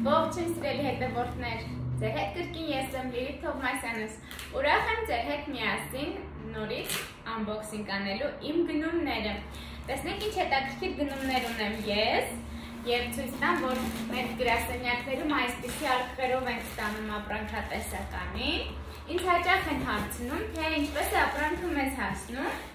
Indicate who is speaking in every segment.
Speaker 1: Ողջույն սիրելի հետևորդներ, ձեր հետ կրկին ես եմ Լիլիթ Թովմասյանս, ուրախ եմ ձեր հետ միասին նորից unboxing անելու իմ գնումները։ Տեսնեք ինչ հետաքրքիր գնումներ ունեմ ես եւ ցույց տամ, որ մեր գրասենյակներում այսպիսի արկղերով ենք ստանում ապրանքատեսականին։ Ինձ հաճախ են հարցնում, թե ինչպես է ապրանքը մեզ հասնում։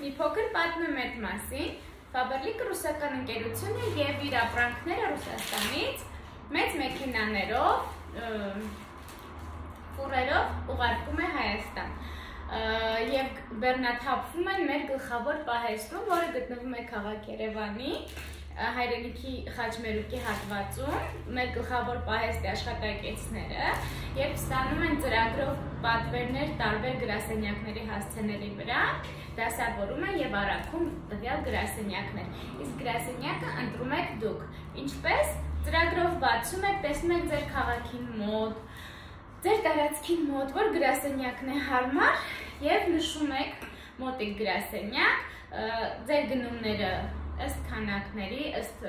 Speaker 1: Մի փոքր պատմեմ այդ մասին։ Faberlic ռուսական ընկերություն է եւ իր ապրանքները Ռուսաստանից մեծ մեքենաներով, ֆուրերով ուղարկում է Հայաստան եւ բեռնաթափվում են մեր գլխավոր պահեստում, որը գտնվում է քաղաք Երևանի հայրենիքի Խաչմերուկի հատվածում, մեր գլխավոր պահեստի աշխատակիցները եւ ստանում են ծրագրով պատվերներ տարբեր գրասենյակների հասցեների վրա, դասավորում են եւ առաքում տվյալ գրասենյակներ։ Իսկ գրասենյակը ընտրում եք դուք։ Ինչպես ծրագրով բացում եք, տեսնում եք ձեր քաղաքին մոտ, ձեր տարածքին մոտ, որ գրասենյակն է հարմար եւ նշում եք մոտիկ գրասենյակ, ձեր գնումները ըստ քանակների, ըստ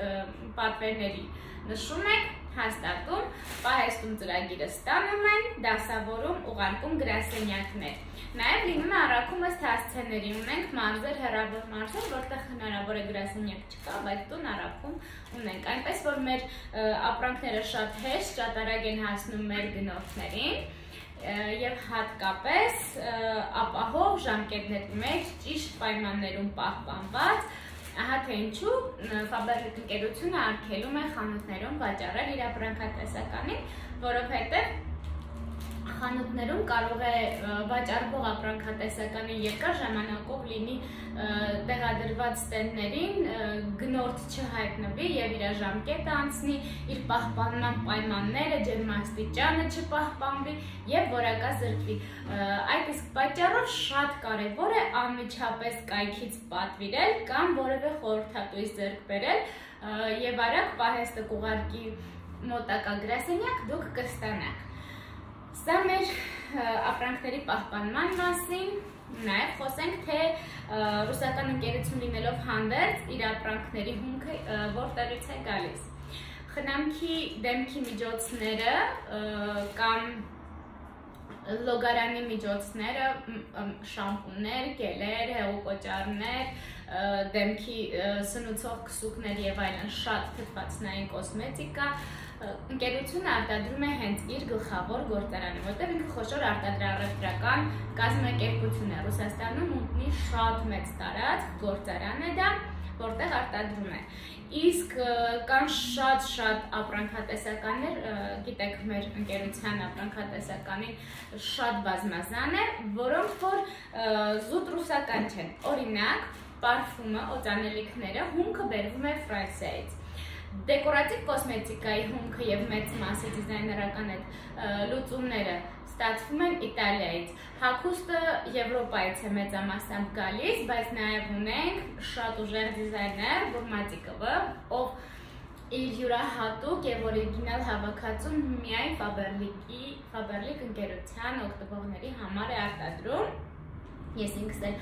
Speaker 1: պատվերների նշում եք, հաստատում, պահեստում ծրագիրը ստանում են, դասավորում, ուղարկում գրասենյակներ։ Նաև լինում է առաքում ըստ հասցեների, ունենք մարզեր, հեռավոր մարզեր, որտեղ հնարավոր է գրասենյակ չկա, բայց տուն առաքում ունենք, այնպես որ մեր ապրանքները շատ հեշտ, շատ արագ են հասնում մեր գնորդներին եւ հատկապես ապահով ժամկետների մեջ ճիշտ պայմաններում պահպանված։ Ահա թե ինչու Faberlic ընկերությունը արգելում է խանութներում վաճառել իր ապրանքատեսականին, որովհետև խանութներում կարող է վաճառվող ապրանքատեսականի երկար ժամանակով լինի տեղադրված ստենդներին գնորդ չհայտնվի եւ իր ժամկետը անցնի, իր պահպանման պայմանները, ջերմաստիճանը չպահպանվի եւ որակազրկվի։ Այդ իսկ պատճառով շատ կարեւոր է անմիջապես կայքից պատվիրել կամ որևէ խորհրդատույց ձեռք բերել եւ արագ պահեստը կուղարկի մոտակա գրասենյակ դուք կստանաք։ Սա մեր ապրանքների պահպանման մասին, նաև խոսենք, թե ռուսական ընկերություն լինելով հանդերձ իր ապրանքների հումքը որտեղից է գալիս։ Խնամքի դեմքի միջոցները կամ լոգարանի միջոցները, շամպուններ, գելեր, հեղուկոճառներ, դեմքի սնուցող քսուկներ եւ այլն շատ թթվածնային կոսմետիկա ընկերությունը արտադրում է հենց իր գլխավոր գործարանը, որտեղ ինքը խոշոր արտադրական կազմակերպություն է Ռուսաստանում ունի շատ մեծ տարածք գործարան է դա, որտեղ արտադրում է։ Իսկ կան շատ ապրանքատեսականներ, գիտեք, մեր ընկերության ապրանքատեսականի շատ բազմազան է, որոնք որ զուտ ռուսական չեն։ Օրինակ, պարֆումը, օծանելիքները հումքը բերվում է Ֆրանսիայից։ Դեկորատիվ կոսմետիկայի հումքը եւ մեծ մասի դիզայներական այդ լուծումները ստացվում են Իտալիայից։ Հագուստը Եվրոպայից է մեծամասամբ գալիս, բայց նաեւ ունենք շատ ուժեղ դիզայներ Burmatikov-ը, ով իր յուրահատուկ եւ օրիգինալ հավաքածուն միայն Faberlic ընկերության օգտվողների համար է արտադրում։ Ես ինքս էլ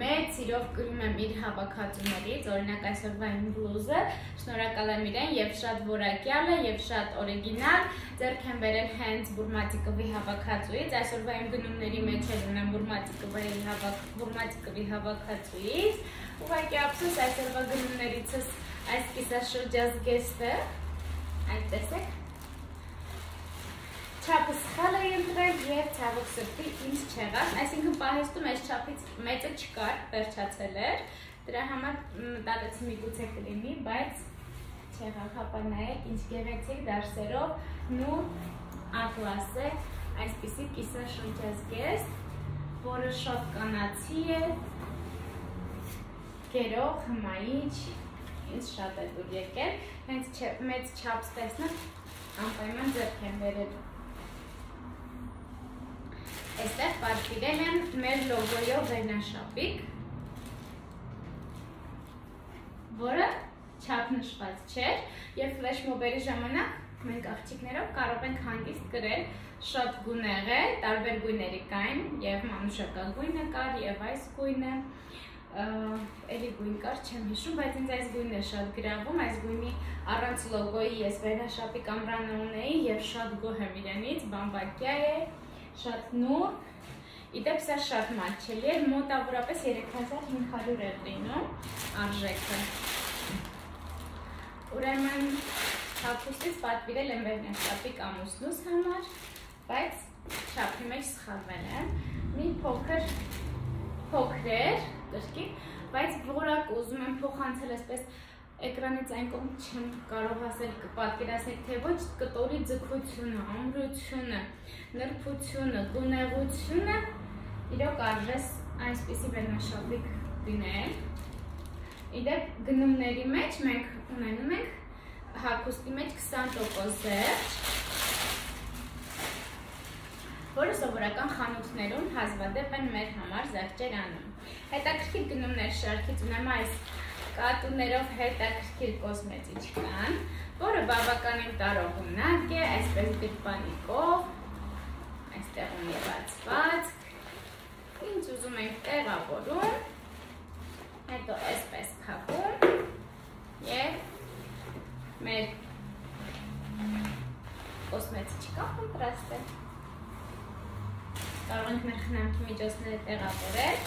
Speaker 1: մեծ սիրով կրում եմ իր հավաքածուներից, օրինակ այսօրվա իմ բլուզը, շնորհակալ եմ իրեն եւ շատ որակյալ է եւ շատ օրիգինալ, ձեռք եմ բերել հենց Burmatikov-ի հավաքածուից, այսօրվա իմ գնումների մեջ էլ ունեմ Burmatikov-ի հավաքածուից, ուղղակի ափսոս այսօրվա գնումներիցս այս կիսաշրջազգեստը, այդ տեսեք, չափը սխալ է ընտրել եւ ցավոք սրտի ինձ չեղավ, այսինքն պահեստում այս չափից մեծը չկար, վերջացել էր, դրա համար մտածեցի միգուցե կլինի, բայց չեղավ, հապա նայեք ինչ գեղեցիկ դարսերով նուրբ ատլաս է, այսպիսի կիսաշրջազգեստ, որը շատ կանացի է, գերող, հմայիչ, ինձ շատ է դուր եկել, հենց մեծ չափ տեսնեմ, անպայման ձեռք եմ բերել։ Այստեղ պատվիրել եմ մեր լոգոյով վերնաշապիկ, որը չափ նշված չէր եւ ֆլեշմոբերի ժամանակ մենք աղջիկներով կարող ենք հանգիստ կրել, շատ գունեղ է, տարբեր գույների կային եւ մանուշակագույնը կար եւ այս գույնը, էլի գույն կար, չեմ հիշում, բայց ինձ այս գույնն է շատ գրավում, այս գույնի առանց լոգոյի ես վերնաշապի կամրանը ունեի և շատ գոհ եմ իրենից, բամբակյա է, շատ նուրբ, իդեպ սա շատ մատչելի էր, մոտավորապես 3500 էր լինում արժեքը։ Ուրեմն հագուստից պատվիրել եմ վերնաշապի ամուսնուս համար, բայց չափի մեջ սխալվել եմ, մի փոքր էր, բայց որակ ուզում եմ փոխանցել այսպես էկրանից այն կողմ չեմ կարող ասել պատկերացնել, թե ոչ կտորի ձգությունը, ամրությունը, նրբությունը, գունեղությունը իրոք արժես այսպիսի վերնաշապիկ դինել։ Իդեպ գնումների մեջ մենք ունենում ենք հագուստի մեջ 20% զերծ, որը սովորական խանութներում հազվադեպ են մեր համար զեղչեր անում։ Հետաքրքիր գնումներ շարքից ունեմ այս կատուներով հետաքրքիր կոսմետիկան, որը բավականին տարողունակ է, այսպես գրպանիկով, այստեղ ունի բացվածք, ինչ ուզում ենք տեղավորում, հետո այսպես փակում և մեր կոսմետիկան կոնտրաստ է։ Կարող ենք մեր խնամքի միջոցները տեղավորել։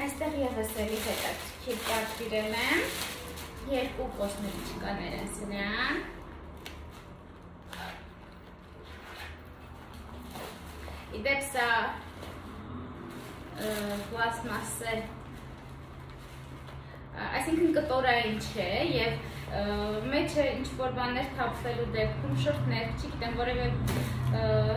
Speaker 1: Այստեղ ևս էլի հետաքրքիր պատվիրել եմ, երկու կոսմետիկաներ են սրանք։ Իդեպ սա պլաստմասե, այսինքն կտորային չէ և մեջը ինչ-որ բաներ թափվելու դեպքում, շրթներ, չգիտեմ, որևէ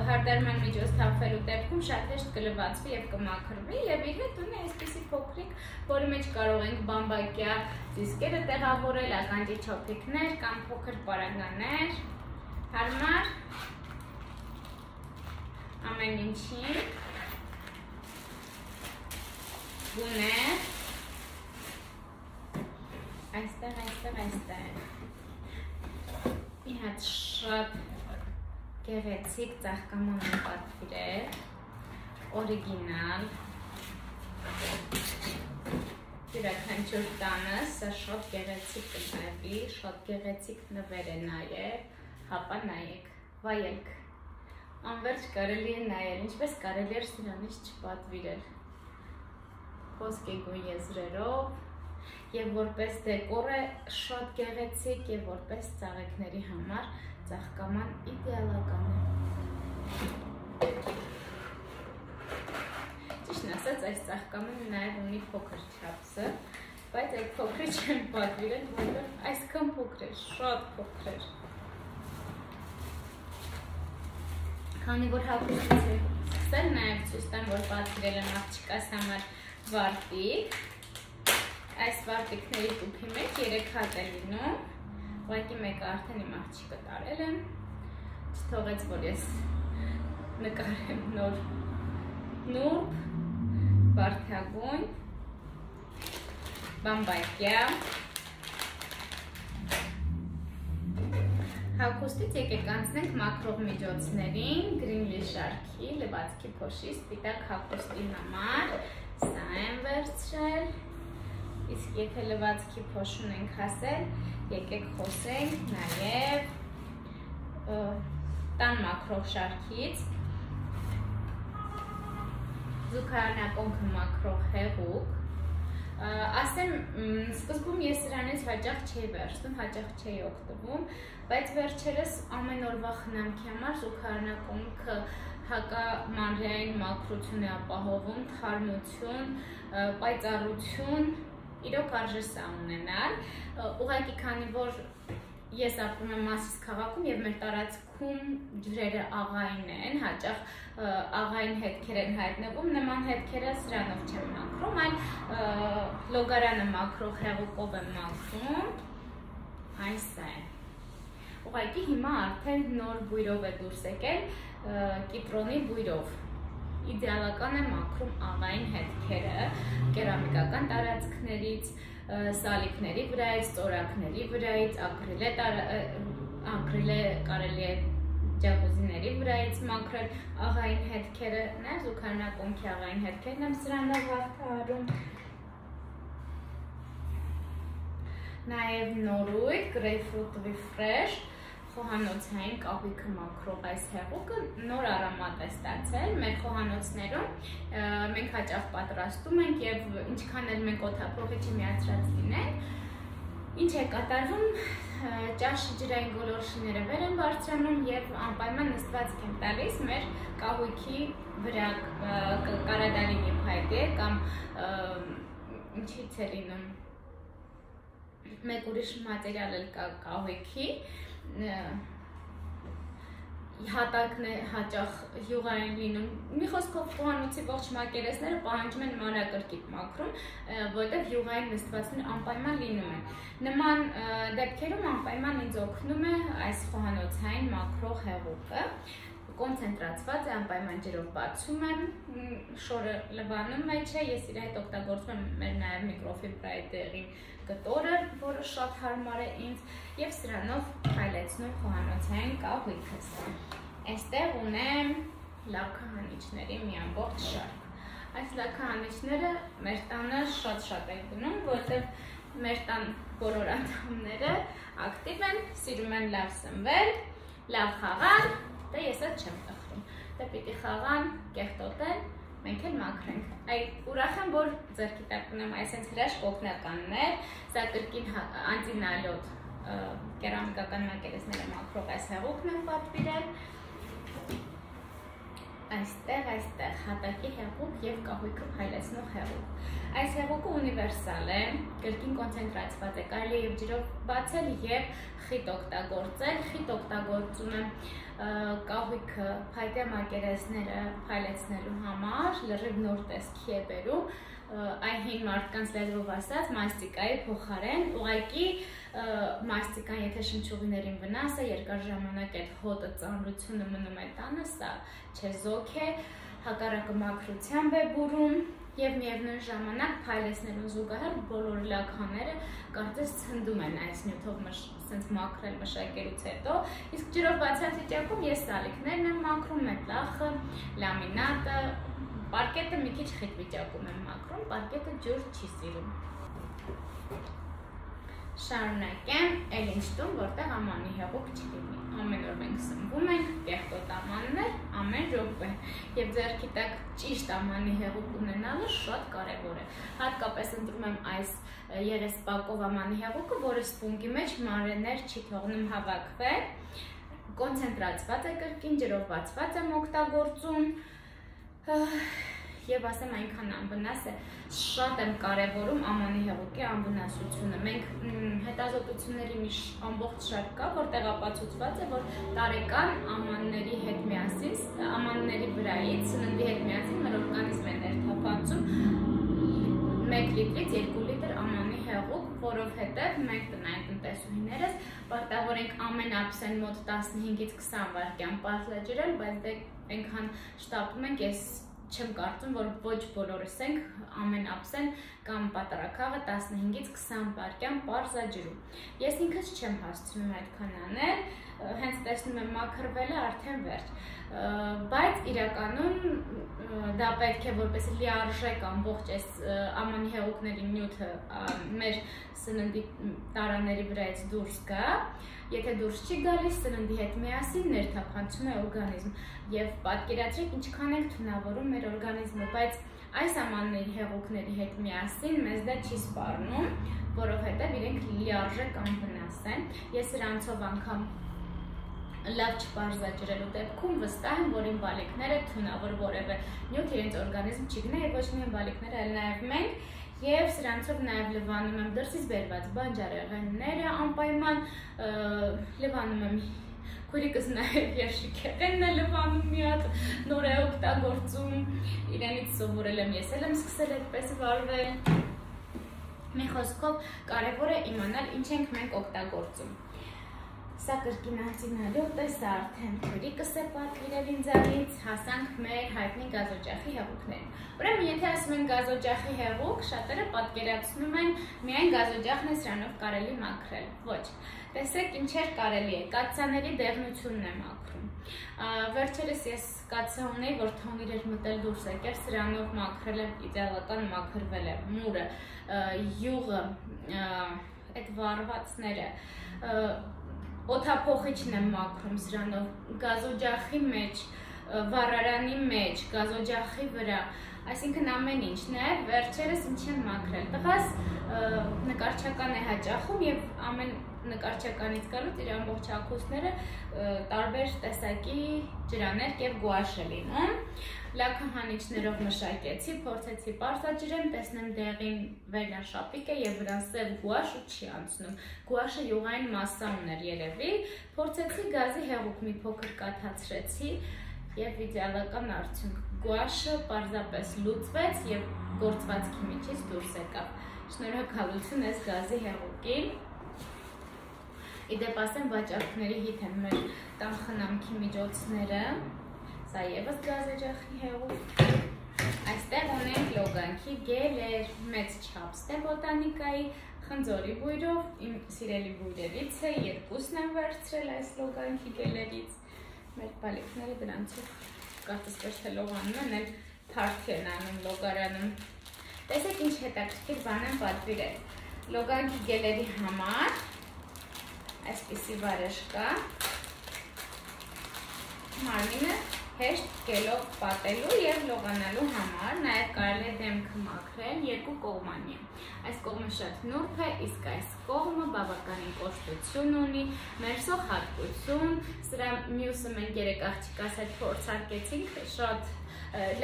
Speaker 1: հարդարման միջոց թափվելու դեպքում շատ հեշտ կլվացվի և կմաքրվի և իր հետ ունի այսպիսի փոքրիկ, որի մեջ կարող ենք բամբակյա դիսկերը տեղավորել, ականջի չոփիկներ կամ փոքր պարագաներ, հարմար ամեն ինչին, գունեղ, այստեղ, մի հատ շատ գեղեցիկ ծաղկաման եմ պատվիրել, օրիգինալ, յուրաքանչյուր տանս, սա շատ գեղեցիկ կնվի, շատ գեղեցիկ նվեր է նաև, հապա նայեք, վայելք, անվերջ կարելի է նայել, ինչպես կարելի էր սրանից չպատվիրել, ոսկեգույն եզրերով, և որպես դեկոր է շատ գեղեցիկ և որպես ծաղիկների համար ծաղկաման իդեալական է։ Ճիշտն ասած, այս ծաղկամանը նաև ունի փոքր չափսը, բայց այդ փոքրը չեմ պատվիրել, որովհետև այսքան փոքր է, շատ փոքր է։ Քանի որ հագուստից է սկսել, նաև ցույց տամ, որ պատվիրել եմ աղջիկաս համար վարտիք։ Այս վարտիքների տուփի մեջ 3 հատ է լինում, ուղղակի մեկը արդեն իմ աղջիկը տարել եմ, չթողեց, որ ես նկարեմ նուրբ, վարդագույն, բամբակյա։ Հագուստից եկեք անցնենք մաքրող միջոցներին, գրինլի շարքի, լվացքի փոշի, սպիտակ հագուստի համար, սա եմ վերցրել։ Իսկ եթե լվացքի փոշ ունենք հասել, եկեք խոսենք նաև տան մաքրող շարքից, զուգարանակոնքը մաքրող հեղուկ, ասեմ, սկզբում ես սրանից հաճախ չէի վերցնում, հաճախ չէի օգտվում, բայց վերջերս ամեն օրվա խնամքի համար զուգարանակոնքը հակամանրային մաքրություն է ապահովում, թարմություն, պայծառություն, իրոք արժե սա ունենալ, ուղղակի քանի որ ես ապրում եմ Մասիս քաղաքում և մեր տարածքում ջրերը աղային են, հաճախ աղային հետքեր են հայտնվում, նման հետքերը սրանով չեմ մաքրում, այլ լոգարանը մաքրող հեղուկով եմ մաքրում, այս է։ Ուղղակի հիմա արդեն նոր բույրով է դուրս եկել, կիտրոնի բույրով։ Իդեալական է մաքրում աղային հետքերը, կերամիկական տարածքներից, սալիկների վրայից, ծորակների վրայից, ակրիլե կարելի է ջակուզիների վրայից մաքրել աղային հետքերը, նաև զուգարանակոնքի աղային հետքերն եմ սրանով հաղթարում, Նաև նորույթ, grapefruit fresh, խոհանոցային կահույքը մաքրող այս հեղուկը նոր արամատ է ստացել մեր խոհանոցներում, մենք հաճախ պատրաստում ենք եւ ինչքան էլ մենք օդափոխիչի միացրած լինենք, ինչ է կատարվում, ճաշի ջրային գոլորշիները վեր են բարձրանում եւ անպայման նստվածք են տալիս մեր կահույքի վրա, կարադալինի փայտե կամ ինչից է լինում մեկ ուրիշ մատերիալ էլ կա կահույքի, հատակն է հաճախ յուղային լինում, մի խոսքով խոհանոցի ողջ մակերեսները պահանջում են մանրակրկիտ մաքրում, որտեղ յուղային նստվածքներ անպայման լինում են։ Նման դեպքերում անպայման ինձ օգնում է այս խոհանոցային մաքրող հեղուկը, կոնցենտրացված է, անպայման ջրով բացում եմ, շորը լվանում մեջ է, ես իր հետ օգտագործում եմ մեր նաև միկրոֆիբրայի դեղին կտորը, որը շատ հարմար է ինձ եւ սրանով փայլեցնում խոհանոցային կահույքս։ Այստեղ ունեմ լաքահանիչների մի ամբողջ շարք։ Այս լաքահանիչները մեր տանը շատ են գնում, որտեղ մեր տան բոլոր անդամները ակտիվ են, սիրում են լավ սնվել, լավ խաղալ, դե ես այդ չեմ տխրում, դե պիտի խաղան, կեղտոտեն, մենք էլ մաքրենք։ Ուրախ եմ, որ ձեռքի տակ ունեմ այսպես հրաշք օգնականներ, սա կրկին անտինալոտ կերամիկական մակերեսները մաքրող այս հեղուկն եմ պատվիրել։ Այստեղ հատակի հեղուկ եւ կահույքը փայլեցնող հեղուկ։ Այս հեղուկը ունիվերսալ է, կրկին կոնցենտրացված է, կարելի է եւ ջրով բացել եւ խիտ օգտագործել, խիտ օգտագործում եմ կահույքը փայտե մակերեսները փայլեցնելու համար, լրիվ նոր տեսքի է բերում, այն հին մարդկանց լեզվով ասած մաստիկայի փոխարեն, ուղղակի մաստիկան եթե շնչուղիներին վնաս է, երկար ժամանակ այդ հոտը ծանրությունը մնում է տանը, սա չեզոք է, հակառակը մաքրությամբ է բուրում եւ միևնույն ժամանակ փայլեցնելու զուգահեռ բոլոր լաքաները կարծես ցնդում են այս նյութով սենց մաքրել մշակելուց հետո, իսկ ջրով բացած վիճակում ես սալիկներն եմ մաքրում, մետլախը, լամինատը, պարկետը մի քիչ խիտ վիճակում եմ մաքրում, պարկետը ջուր չի սիրում։ Շարունակեմ, էլ ինչ տուն, որտեղ ամանի հեղուկ չլինի։ Ամեն օր մենք սնվում ենք, կեղտոտ ամաններ, ամեն րոպե։ Եվ ձեռքի տակ ճիշտ ամանի հեղուկ ունենալը շատ կարևոր է։ Հատկապես ընտրում եմ այս եղեսպակով ամանի հեղուկը, որը սպունգի մեջ մանրէներ չի թողնում հավաքվել։ Կոնցենտրացված է կրկին, ջրով բացված եմ օգտագործում։ Եվ ասեմ այնքան անվնաս է, շատ եմ կարևորում ամանի հեղուկի անվնասությունը։ Մենք հետազոտությունների մի ամբողջ շարք կա, որտեղ ապացուցված է, որ տարեկան ամանների հետ միասին, ամանների վրայից սննդի հետ միասին մեր օրգանիզմը ներթափանցում 1 լիտրից 2 լիտր ամանի հեղուկ, որովհետև մենք տնային տնտեսուհիներս պարտավոր ենք ամեն ապսեն մոտ 15-ից 20 վայրկյան պարտլաջրել, բայց դե այնքան շտապում ենք, ես չեմ կարծում, որ ոչ բոլորս ենք ամեն ապսեն կամ պատարակաղը 15-ից 20 վայրկյան պարզաջրում։ Ես ինքս չեմ հասցնում այդքան անել, հենց տեսնում եմ մաքրվել է արդեն վերջ։ Բայց իրականում դա պետք է որպես լիարժեք ամբողջ այս ամանի հեղուկների նյութը մեր սննդի տարաների վրայից դուրս գա, եթե դուրս չի գալիս, սննդի հետ միասին ներթափանցում է օրգանիզմ եւ պատկերացրեք ինչքան ենք թունավորում մեր օրգանիզմը, բայց այս ամանների հեղուկների հետ միասին մեզ դա չի սպառնում, որովհետեւ իրենք լիարժեք անվնաս են։ Ես սրանցով անգամ լավ չպարզաջրելու դեպքում վստահ եմ, որ իմ բալիկները թունավոր որևէ նյութ իրենց օրգանիզմ չի գնա եւ ոչ միայն բալիկները, այլ նաեւ մենք եւ սրանցով նաեւ լվանում եմ դրսից բերված բանջարեղենները անպայման լվանում եմ քուրիկս նաեւ երշիկեղենն է լվանում մի հատ նոր է օգտագործում իրենից սովորել եմ ես էլ եմ սկսել այդպես վարվել մի խոսքով կարեւոր է իմանալ ինչ ենք մենք օգտագործում Սա կրկին անտինալոտ է, սա արդեն քուրիկս է պատվիրել ինձանից, հասանք մեր հայտնի գազօջախի հեղուկներին։ Ուրեմն, եթե ասում են գազօջախի հեղուկ, շատերը պատկերացնում են միայն գազօջախն է սրանով կարելի մաքրել։ Ոչ, տեսեք ինչեր կարելի է, կաթսաների դեղնությունն է մաքրում։ Վերջերս ես կաթսա ունեի, որ թոնիր էր մտել դուրս եկել, սրանով մաքրել եմ իդեալական մաքրվել է մուրը, յուղը, այդ վառվածները օդափոխիչն եմ մաքրում սրանով, գազօջախի մեջ, վառարանի մեջ, գազօջախի վրա, այսինքն ամեն ինչ, նաև վերջերս ինչ եմ մաքրել։ Տղաս նկարչական է հաճախում եւ ամեն նկարչականից գալուց իր ամբողջ հագուստները տարբեր տեսակի ջրաներկ եւ գուաշ է լինում։ Լաքահանիչներով մշակեցի, փորձեցի պարզաճրեմ, տեսնեմ դեղին վերնաշապիկ է եւ վրան սև գուաշ ու չի անցնում։ Գուաշը յուղային մասսա ուներ երևի, փորձեցի գազի հեղուկ մի փոքր կաթացրեցի եւ իդեալական արդյունք։ Գուաշը պարզապես լուծվեց եւ գործվածքի միջից դուրս եկավ։ Շնորհակալություն ես գազի հեղուկին։ Իդեպ ասեմ վաճառքների հիթ են մեր տան խնամքի միջոցները։ Սա եւս գազօջախի հեղուկ։ Այստեղ ունենք լոգանքի գելեր, մեծ չափստ է բոտանիկայի, խնձորի բույրով, իմ սիրելի բույրերից է, երկուսն եմ վերցրել այս լոգանքի գելերից։ Մեր բալիկները դրանցով կարծես որ թե լողանում են, էլ թարթի են անում լոգարանում։ Տեսեք ինչ հետաքրքիր բան եմ պատվիրել։ Լոգանքի գելերի համար այսպիսի վարեժ կա։ Մարմինը հեշտ գելով պատելու եւ լողանալու համար, նաեւ կարելի է դեմքը մաքրել երկու կողմանի։ Այս կողմը շատ նուրբ է, իսկ այս կողմը բավականին կոշտություն ունի, մերսող հատկություն, սրա մյուսը մենք երեք աղջիկաս հետ փորձարկեցինք, շատ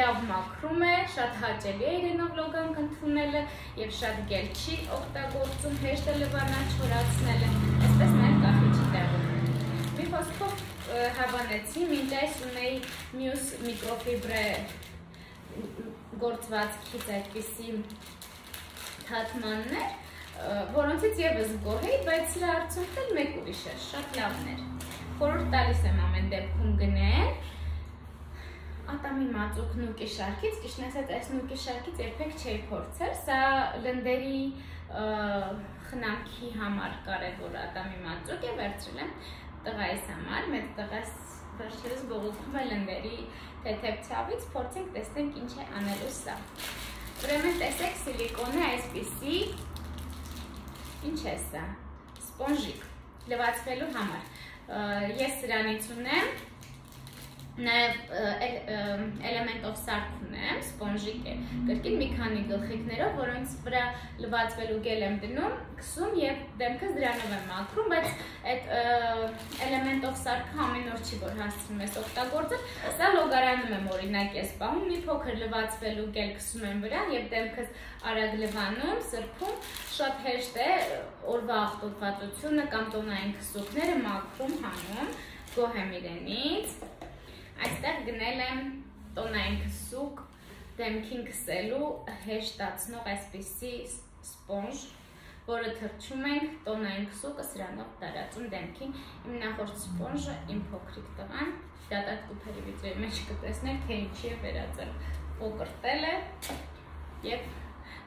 Speaker 1: լավ մաքրում է, շատ հաճելի է իրենով լոգանք ընդունելը եւ շատ գել չի օգտագործում, հեշտ է լվանալ չորացնելը, այսպես նաեւ կախիչի տեղում։ Մի խոսքով հավանեցի, մինչ այս ունեի մյուս միկրոֆիբրե գործվածքից այդպիսի թաթմաններ, որոնցից եւս գոհ էի, բայց սրա արդյունքն էլ մեկ ուրիշ էր, շատ լավն էր։ Խորհուրդ տալիս եմ ամեն դեպքում գնել։ Ատամի մածուկ նուկի շարքից, ճիշտն ասած այս նուկի շարքից երբեք չէի փորձել, սա լնդերի խնամքի համար կարևոր ատամի մածուկ է, վերցրել եմ տղայիս համար, մեծ տղաս վերջերս բողոքում է լնդերի թեթև ցավից, փորձենք տեսնենք ինչ է անելու սա։ Ուրեմն տեսեք սիլիկոն է այսպիսի, ինչ է սա, սպոնժիկ, լվացվելու համար։ Ես սրանից ունեմ, նաև էլեմենտով սարք ունեմ, սպոնժիկ է, կրկին մի քանի գլխիկներով, որոնց վրա լվացվելու գել եմ դնում, քսում եւ դեմքս դրանով եմ մաքրում, բայց այդ էլեմենտով սարքը ամեն օր չի որ հասցնում ես օգտագործել, սա լոգարանում եմ օրինակ ես պահում, մի փոքր լվացվելու գել քսում եմ վրան եւ դեմքս արագ լվանում, սրբում, շատ հեշտ է օրվա աղտոտվածությունը կամ տոնային քսուկները մաքրում հանում, գոհ եմ իրենից։ Այստեղ գնել եմ տոնային քսուկ դեմքին քսելու հեշտացնող այսպիսի սպոնժ, որը թրջում ենք տոնային քսուկը սրանով տարածում դեմքին։ Իմ նախորդ սպոնժը իմ փոքրիկ տղան դատատ կուփերի վիդեոյի մեջ կտեսնեք, թե ինչի է վերածել, կոկրտել է եւ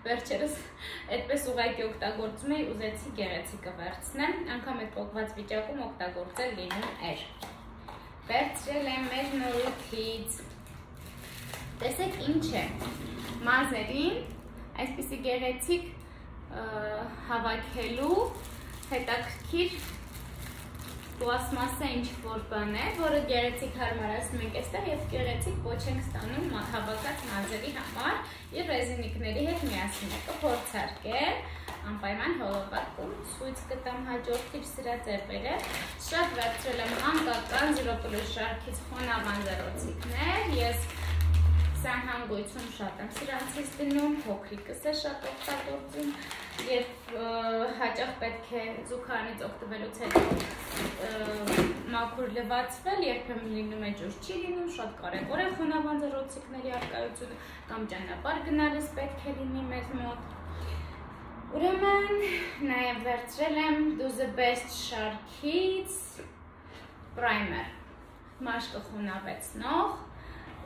Speaker 1: վերջերս այդպես ուղղակի օգտագործում էի, ուզեցի գեղեցիկը վերցնեմ, անգամ այդ պոկված վիճակում օգտագործել լինում էր։ Վերցրել եմ մեր նորույթից, տեսեք ինչ է, մազերին այսպիսի գեղեցիկ հավաքելու հետաքրքիր պլաստմասսա ինչ-որ բան է, որը գեղեցիկ հարմարացնում ենք այստեղ եւ գեղեցիկ պոչ ենք ստանում հավաքած մազերի համար եւ ռեզինիկների հետ միասին կփորձարկել, անպայման հոլովակում ցույց կտամ հաջորդիվ սրա ձևերը։ Շատ վերցրել եմ անկական 0+ շարքից խոնավ անձեռոցիկներ, ես սահանգույցում շատ եմ սրանցից դնում, փոքրիկս է շատ օգտագործում եւ հաճախ պետք է զուգարանից օգտվելուց հետո մաքուր լվացվել, երբեմն լինում է ջուր չի լինում, շատ կարեւոր է խոնավ անձեռոցիկների առկայությունը կամ ճանապարհ գնալիս պետք է լինի մեզ մոտ։ Ուրեմն նաեւ վերցրել եմ Do the Best շարքից պրայմեր, մաշկը խոնավեցնող։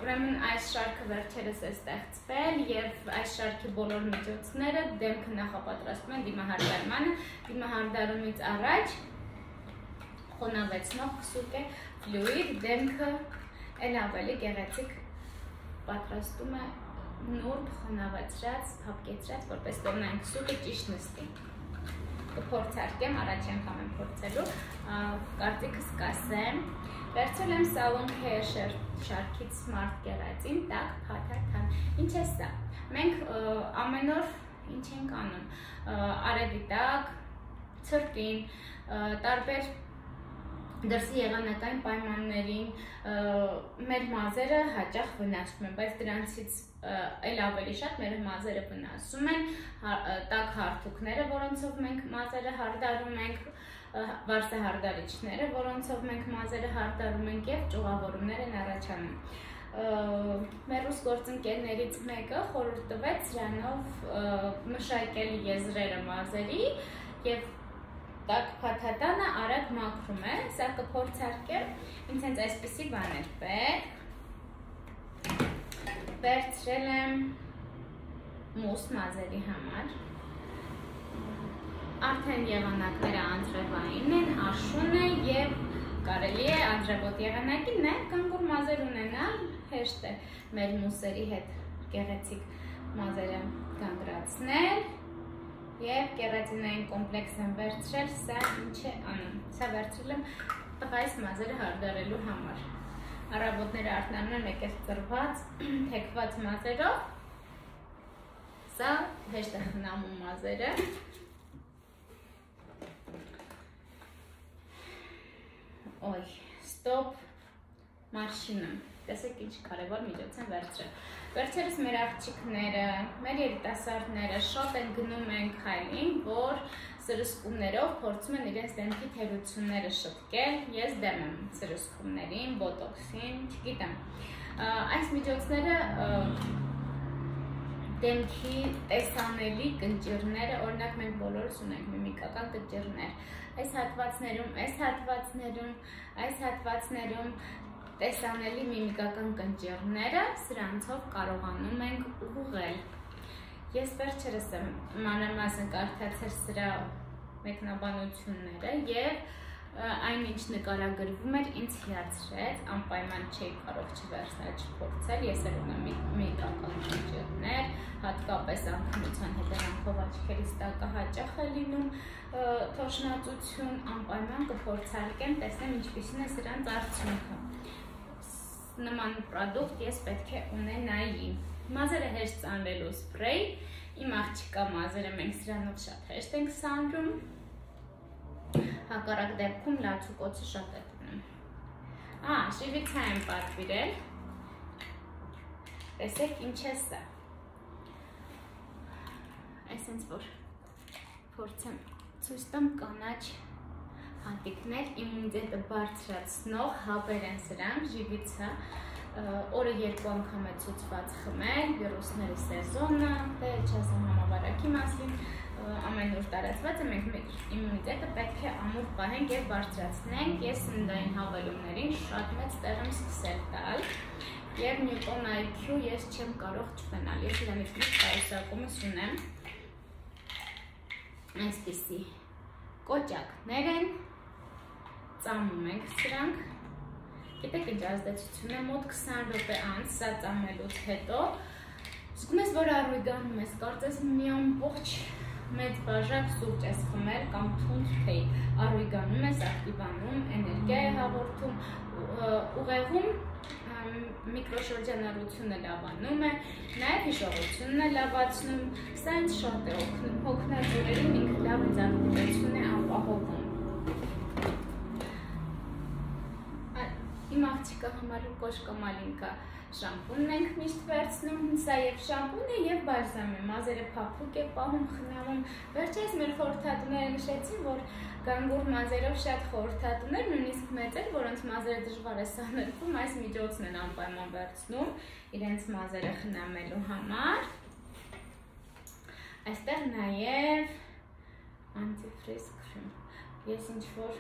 Speaker 1: Ուրեմն այս շարքը վերջերս է ստեղծվել եւ այս շարքի բոլոր միջոցները դեմքը նախապատրաստում են դիմահարդարմանը, դիմահարդարումից առաջ խոնավեցնող քսուկ է ֆլյուիդ, դեմքը էլ ավելի գեղեցիկ պատրաստում է նուրբ խոնավացրած, փափկեցրած, որպես տոնային քսուկը ճիշտ նստի։ կփորձարկեմ, առաջ անգամ եմ փորձելու, կարծիքս կասեմ։ Վերցրել եմ Salon Care շարքից Smart Keratin, տաք փաթաթան։ Ինչ է սա։ Մենք ամեն օր ինչ ենք անում։ Արևի տակ, ցրտին, տարբեր դրսի եղանակային պայմաններին մեր մազերը հաճախ վնասվում են, բայց դրանցից էլ ավելի շատ մեր մազերը վնասում են տաք հարթուկները, որոնցով մենք մազերը հարդարում ենք, վարսահարդարիչները, որոնցով մենք մազերը հարդարում ենք և ճյուղավորումներ են առաջանում։ Մեր ռուս գործընկերներից մեկը խորհուրդ տվեց սրանով մշակել եզրերը մազերի և տաք փաթաթանը արագ մաքրում է, սա կփորձարկեմ, ինձ հենց այսպիսի բաներ պետք, վերցրել եմ մուս մազերի համար, արդեն եղանակները անձրևային են, աշուն է և կարելի է անձրևոտ եղանակին նաև կանգուր մազեր ունենալ, հեշտ է մեր մուսերի հետ գեղեցիկ մազերը կանգրացնել և կերատինային կոմպլեքս եմ վերցրել, սա ինչ է անում, սա վերցրել եմ տղայիս մազերը հարդարելու համար, առավոտները արթնանում եմ եկել ծռված, թեքված մազերով, սա հեշտ է խնամում մազերը, Ոյ, ստոպ մարշինը, տեսեք ինչ կարևոր միջոց են վերցրել։ Վերջերս մեր աղջիկները, մեր երիտասարդները շատ են գնում են քայլին, որ սրսկումներով փորձում են իրենց դեմքի թերությունները շտկել, ես դեմ եմ սրսկումներին, բոտոքսին, չգիտեմ։ Այս միջոցները դեմքի տեսանելի կնճիռները, օրինակ մենք բոլորս ունենք միմիկական կնճիռներ, այս հատվածներում տեսանելի միմիկական կնճիռները սրանցով կարողանում ենք ուղղել։ Ես վերջերս եմ մանրամասն կարդացել սրա մեկնաբանությունները և այն ինչ նկարագրվում էր ինձ հիացրեց, անպայման չէի կարող չվերցնել, չփորձել, ես էլ ունեմ միմիկական կնճիռներ, հատկապես անքնության հետևանքով աչքերիս տակը հաճախ է լինում թոշնածություն, անպայման կփորձարկեմ, տեսնեմ ինչպիսին է սրանց արդյունքը։ Նման պրոդուկտ ես պետք է ունենայի։ Մազերը հեշտ սանրելու սպրեյ, իմ աղջիկա մազերը մենք սրանով շատ հեշտ ենք սանրում, հակառակ դեպքում լացուկոցը շատ է տնում։ Շիվիցա եմ պատվիրել, տեսեք ինչ է սա։ Այսենց որ փորձեմ ցույց տամ կանաչ հատիկներ, իմունիտետը բարձրացնող հաբեր են սրանք, ժիվիցա, օրը 2 անգամ է ցուցված խմել, վիրուսների սեզոնը, դե չասեմ համավարակի մասին, ամենուր տարածված է, մենք մեր իմունիտետը պետք է ամուր պահենք և բարձրացնենք, ես սննդային հավելումներին շատ մեծ տեղ եմ սկսել տալ և Newton IQ ես չեմ կարող չվենալ, ես իրանից մի կայուսակումս ունեմ, այսպիսի կոճակներ են, ծամում ենք սրանք, գիտեք ինչ ազդեցություն է, մոտ 20 րոպե անց սա ծամելուց հետո, զգում ես, որ առույգանում ես, կարծես մի ամբողջ մեծ բաժակ սուրճ ես խմել կամ թունդ թեյ, առույգանում ես, ակտիվանում, էներգիա է հաղորդում, ուղեղում միկրոշրջանառությունը լավանում է, նաև հիշողությունն է լավացնում, սա ինձ շատ է օգնում, հոգնած օրերին ինքը լավ ինձ ակտիվություն է ապահովում։ Իմ աղջիկա համար կոշկամալինկա շամպունն ենք միշտ վերցնում, սա և շամպուն է և բալզամ է, մազերը փափուկ է պահում, խնամում, վերջերս մեր խորհրդատուները նշեցին, որ գանգուր մազերով շատ խորհրդատուներ, նույնիսկ մեծեր, որոնց մազերը դժվար է սանրվում, այս միջոցն են անպայման վերցնում իրենց մազերը խնամելու համար։ Այստեղ նաև անտիֆրիզ քրեմ, ես ինչ-որ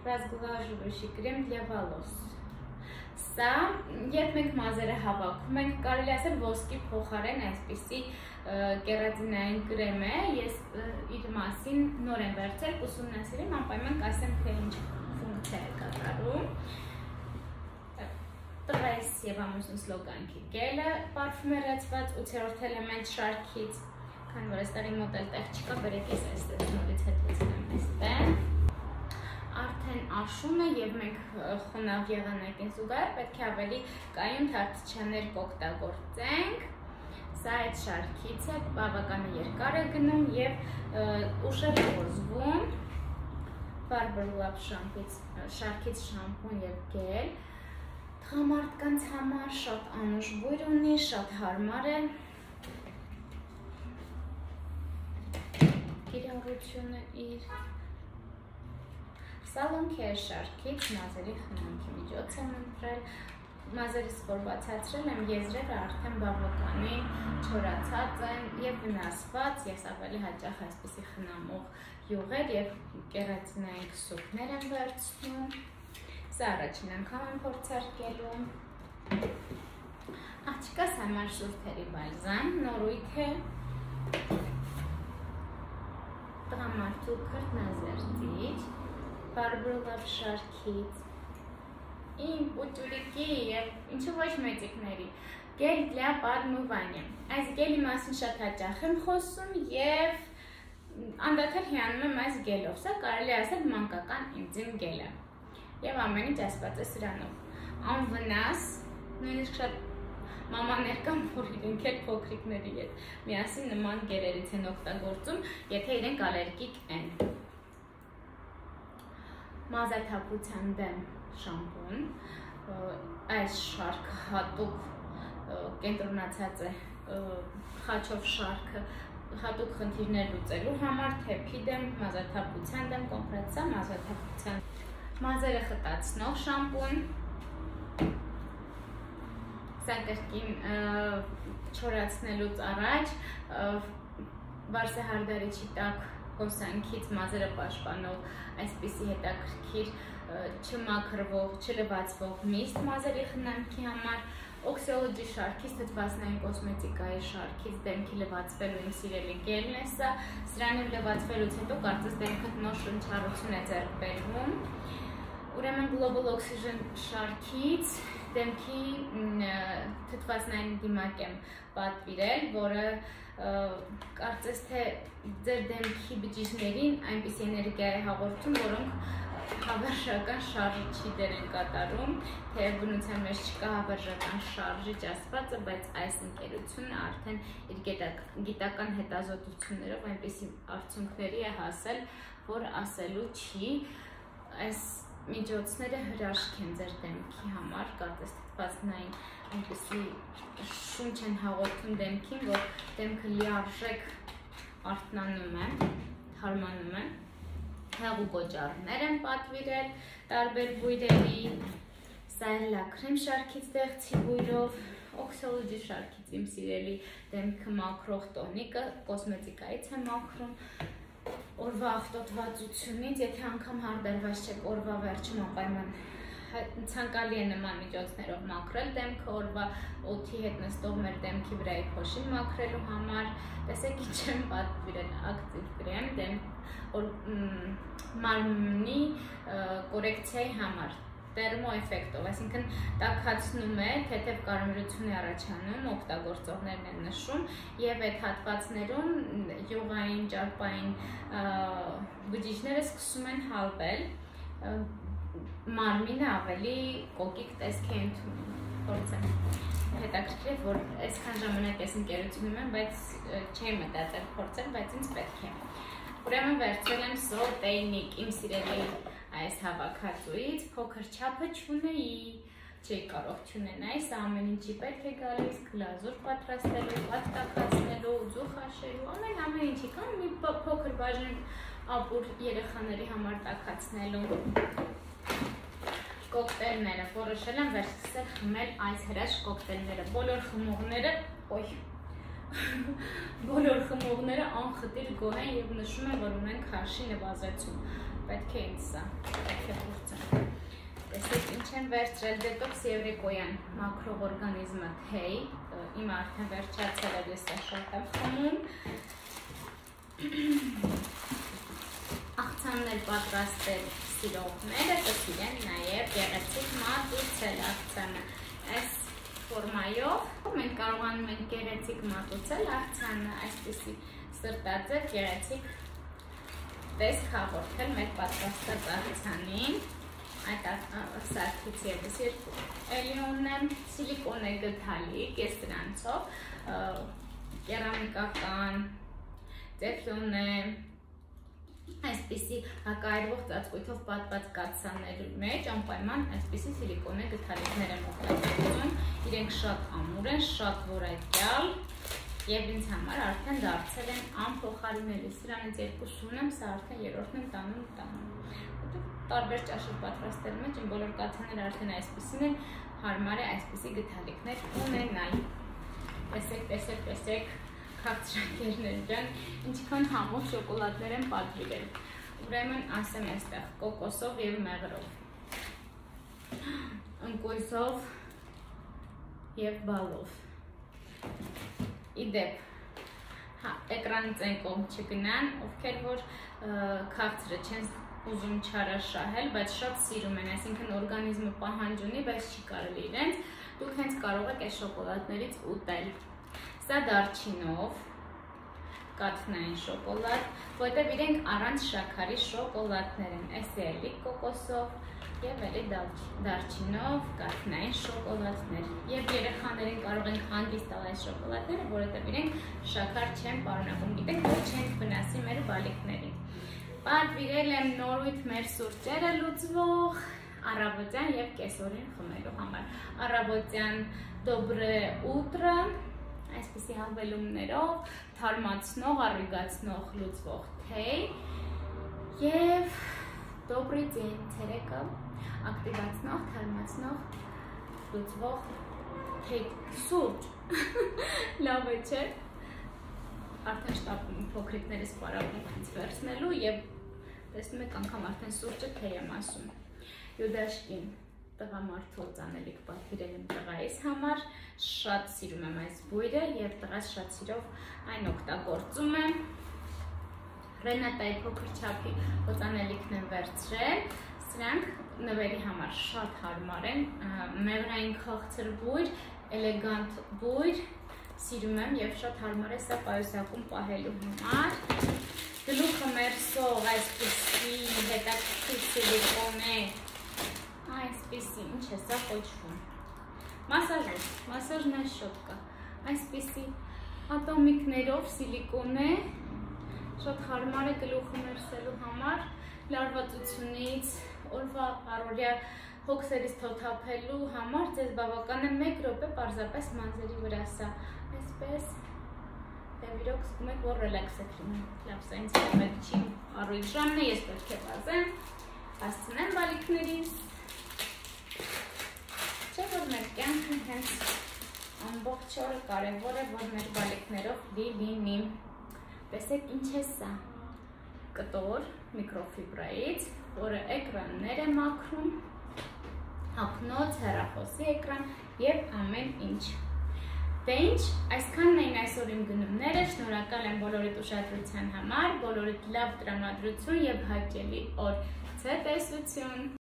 Speaker 1: разглаживающий крем для волос։ Սա, երբ մենք մազերը հավաքում ենք, կարելի ասել ոսկի փոխարեն այսպիսի կերատինային կրեմ է, ես իր մասին նոր եմ վերցել, ուսումնասիրեմ, անպայման կասեմ, թե ինչ ֆունկցիա է կատարում։ Տղայիս և ամուսնուս լոգանքի գելը պարֆումերացված 8-րդ էլեմենտ շարքից, քանի որ այստեղի մոտ էլ տեղ չկա, բերեք ես այստեղ նորից հետեցնեմ այստեղ։ Արդեն աշուն է եւ մենք խոնավ եղանակին զուգահեռ պետք է ավելի կայուն թարթչաներ կօգտագործենք։ Սա այդ շարքից է, բավական երկար է գնում եւ ուշ է փոխվում։ Barber Lab շարքից շամպուն եւ գել։ Տղամարդկանց համար շատ անուշ բույր ունի, շատ հարմար է։ Կիրառությունը իր Salon Care շարքից մազերի խնամքի միջոց եմ ընտրել, մազերս որ բացացրել եմ, եզրերը արդեն բավականին չորացած են և վնասված, ես ավելի հաճախ այսպիսի խնամող յուղեր և կերատինային քսուկներ եմ վերցնում, սա առաջին անգամ եմ փորձարկելու, աղջկաս համար սուրթերի բալզամ, նորույթ է, տղամարդու քրտնազերծիչ, Barber Lab շարքից, իմ պուտուրիկի և ինչու ոչ մեծիկների, գել для подмывания, այս գելի մասին շատ հաճախ եմ խոսում և անդադար հիանում եմ այս գելով, սա կարելի ասել մանկական ինձին գել է և ամեն ինչ ասված է սրանով, անվնաս, նույնիսկ շատ մամաներ կան, որ իրենք էլ փոքրիկների հետ միասին նման գերերից են օգտագործում, եթե իրենք ալերգիկ են։ Մազաթափության դեմ շամպուն, այս շարքը հատուկ կենտրոնացած է խաչով շարքը հատուկ խնդիրներ լուծելու համար, թեփի դեմ, մազաթափության դեմ, կոնկրետ սա մազաթափության մազերը խտացնող շամպուն, սա կրկին չորացնելուց առաջ վարսահարդարիչի տակ հոսանքից մազերը պաշտպանող այսպիսի հետաքրքիր չմաքրվող, չլվացվող միստ մազերի խնամքի համար, Oxyology շարքից թթվածնային կոսմետիկայի շարքից դեմքի լվացվելու իմ սիրելի գելն է սա, սրանով լվացվելուց հետո կարծես դեմքդ նոր շնչառություն է ձեռք բերվում, ուրեմն Global Oxygen շարքից դեմքի թթվածնային դիմակ եմ պատվիրել, որը կարծես թե ձեր դեմքի բջիջներին այնպիսի էներգիա է հաղորդում, որոնք հավերժական շարժիչի դեր են կատարում, թեև բնության մեջ չկա հավերժական շարժիչ ասվածը, բայց այս ընկերությունը արդեն իր գիտական հետազոտություններով այնպիսի արդյունքների է հասել, որ ասելու չի, այս միջոցները հրաշք են ձեր դեմքի համար, կարծես թթվածնային այնպիսի շունչ են հաղորդում դեմքին, որ դեմքը լիարժեք արթնանում է, հարմանում է, հեղուկ օճառներ են պատվիրել տարբեր բույրերի, սա էլ լաքրեմ շարքից դեղցի բույրով, Oxyology շարքից իմ սիրելի դեմքը մաքրող տոնիկը, կոսմետիկայից եմ մաքրում, օրվա աղտոտվածությունից, եթե անգամ հարդարված չեք օրվա վերջում անպայման ցանկալի է նման միջոցներով մաքրել դեմքը, օրվա օդի հետ նստող մեր դեմքի վրայի փոշին մաքրելու համար, տեսեք ինչ եմ պատվիրել ակտիվ կրեմ մարմնի կորեկցիայի համար, տերմո էֆեկտով, այսինքն տաքացնում է, թեթև կարմրություն է առաջանում, օգտագործողներն են նշում և այդ հատվածներում յուղային, ճարպային բջիջները սկսում են հալվել, մարմինը ավելի կոկիկ տեսք է ընդունում, փորձեմ հետաքրքիր է, որ այսքան ժամանակ ես ընկերությունում եմ, բայց չէի մտածել փորձել, բայց ինձ պետք է։ Ուրեմն վերցրել եմ Soultechnic իմ սիրելի այս հավաքածուից, փոքր չափը չունեի, չի կարող չունենայի, սա ամեն ինչի պետք է գալիս, գլազուր պատրաստելու, պատ տաքացնելու, ձու խաշելու, ամեն ինչի կան, մի փոքր բաժին ապուր երեխաների համար տաքացնելու։ Կոկտեյլները, որոշել եմ վերսկսել խմել այս հրաշք կոկտեյլները, բոլոր խմողները անխտիր գոհ են և նշում են, որ ունեն քաշի նվազեցում, պետք է ինձ սա, պետք է փորձեմ, տեսեք ինչ եմ վերցրել դետոքս եվրեկոյան մաքրող օրգանիզմը թեյ, իմ արդեն վերջացել է, ես սա շատ եմ խմում, աղցաններ պատրաստել սիրողները կսիրեն նաև գեղեցիկ մատուցել աղցանը, այս ֆորմայով մենք կարողանում ենք գեղեցիկ մատուցել աղցանը, այսպիսի սրտաձև գեղեցիկ տեսք հաղորդել մեր պատրաստած աղցանին։ Այդ սարքից ևս երկու էլի ունեմ, սիլիկոն է գտալի, կես դրանցով, կերամիկական տեֆլոն է, այսպիսի հակայրվող ծածկույթով պատված կաթսաների մեջ անպայման այսպիսի սիլիկոն է գտալիքներ եմ օգտագործում, իրենք շատ ամուր են, շատ որակյալ և ինձ համար արդեն դարձել են անփոխարինելի, սրանից երկուսն ունեմ, սա արդեն երրորդն եմ տանում, տարբեր ճաշեր պատրաստելու մեջ իմ բոլոր կաթսաները արդեն այսպիսին են, հարմար է այսպիսի գտալիքներ ունենալ, տեսեք, քաղցրակերներ ջան, ինչքան համով շոկոլադներ են պատվիրել, ուրեմն ասեմ այստեղ կոկոսով և մեղրով, ընկույզով և բալով, իդեպ, էկրանից այն կողմ չգնան, ովքեր որ քաղցրը չեն ուզում չարաշահել, բայց շատ սիրում են, այսինքն օրգանիզմը պահանջ ունի, բայց չի կարելի իրենց, դուք հենց կարող եք այս շոկոլադներից ուտել։ Սա դարչինով, կաթնային շոկոլադ, որտեղ իրենք առանց շաքարի շոկոլադներ են, այս էլի կոկոսով և էլի դարչինով, կաթնային շոկոլադներ և երեխաներին կարող ենք հանգիստ տալ այս շոկոլադները, որովհետև իրենք շաքար չեն պարունակում, գիտեք, որ չեն վնասի մեր բալիկներին։ Պատվիրել եմ նորույթ մեր սուրճերը լուծվող առավոտյան և կեսօրին խմելու համար։ Առավոտյան դոբրե ուտրը, այսպիսի հավելումներով, թարմացնող, առիգացնող լուծվող թեյ և դոբրի ձեն ցերեկը ակտիվացնող, թարմացնող լուծվող թեյ սուրճ, լավ է չէ, արդեն շտապում փոքրիկներս պարապում հենց վերցնելու և տեսնում եք անգամ արդեն սուրճը թեյ եմ ասում, յուդաշկին տղամարդու ծանելիք պատվիրել եմ տղայիս համար, շատ սիրում եմ այս բույրը և տղաս շատ սիրով այն օգտագործում եմ, Ռենատայի փոքր չափի օծանելիքն եմ վերցրել, սրանք նվերի համար շատ հարմար են, մեղրային քաղցր բույր, էլեգանտ բույր, սիրում եմ և շատ հարմար է սա պայուսակում պահելու համար, գլուխը մերսող այսպիսի հետաքրքիր սիլիկոն է, այսպիսի, ինչ է սա կոչվում, մասաժная щетка, այսպիսի ատոմիկներով սիլիկոն է, շատ հարմար է գլուխը մերսելու համար, լարվածությունից, օրվա առօրյա հոգսերից թոթափելու համար ձեզ բավական է 1 րոպե պարզապես մանձերի վրա սա, այսպես, և իրոք զգում եք, որ ռելաքս եք լինում, լավ սա ինձ պետք չի առույթ ժամն է, ես պետք է վազեմ, հասցնեմ բալիկներիս, չէ որ մեր կյանքը հենց ամբողջ օրը կարևոր է, որ մեր բալիկներով լինի, տեսեք ինչ է սա, կտոր միկրոֆիբրայից, որը էկրաններ է մաքրում, ակնոց, հեռախոսի էկրան և ամեն ինչ։ Դե ինչ, այսքանն էին այսօր իմ գնումները, շնորհակալ եմ բոլորիդ ուշադրության համար, բոլորիդ լավ տրամադրություն և հաճելի օր, ցտեսություն։